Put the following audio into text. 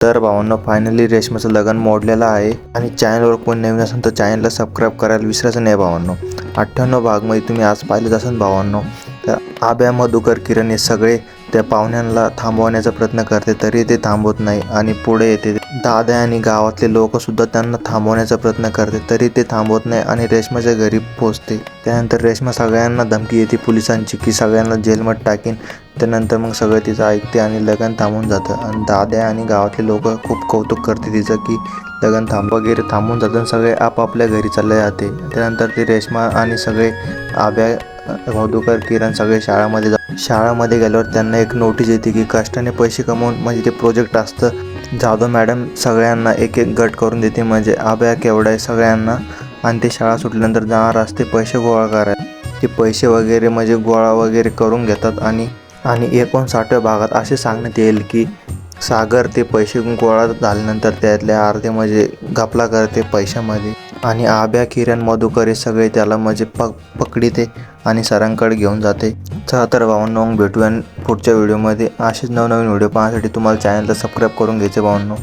तर भावांनो, फायनली रेशमाचं लग्न मोडलेलं आहे आणि चॅनलवर कोण नवीन असेल तर चॅनलला सबस्क्राईब करायला विसरायचं नाही भावांनो. 98 भागमध्ये तुम्ही आज पाहिलंच असेल भावांनो. तर आब्या, मधुकर, किरण हे सगळे त्या पाहुण्यांना थांबवण्याचा प्रयत्न करते, तरी ते थांबवत नाही आणि पुढे येते. दादा आणि गावातले लोकसुद्धा त्यांना थांबवण्याचा प्रयत्न करते, तरी ते थांबवत नाही आणि रेशमाच्या घरी पोहोचते. त्यानंतर रेशमा सगळ्यांना धमकी येते पोलिसांची की सगळ्यांना जेलमध्ये टाकीन. त्यानंतर मग सगळं तिचं ऐकते आणि लग्न थांबून जातं आणि दादा आणि गावातले लोक खूप कौतुक करते तिचं की लग्न वगैरे थांबून जातं आणि सगळे आपापल्या घरी चालले जाते. त्यानंतर ती रेशमा आणि सगळे आब्या, मधुकर, किरण सगळे शाळामध्ये गेल्यावर त्यांना एक नोटीस येते की कष्टाने पैसे कमवून, म्हणजे ते प्रोजेक्ट असतं. जाधव मॅडम सगळ्यांना एक एक गट करून देते, म्हणजे आब्या केवढा आहे सगळ्यांना, आणि ते शाळा सुटल्यानंतर जाणार असते पैसे गोळा करायला. ते पैसे वगैरे म्हणजे गोळा वगैरे करून घेतात आणि 59व्या भागात असे सांगण्यात येईल की सागर ते पैसे गोळा झाल्यानंतर त्यातले अर्धे म्हणजे घपला करते पैशामध्ये आणि आब्या, किरण, मधुकर हे सगळे त्याला म्हणजे पकडीते आणि सरांकडे घेऊन जाते. चला तर भावांनो, मग भेटूया पुढच्या व्हिडिओमध्ये. असेच नवनवीन व्हिडिओ पाहण्यासाठी तुम्हाला चॅनलला सबस्क्राईब करून घ्यायचे भावांनो.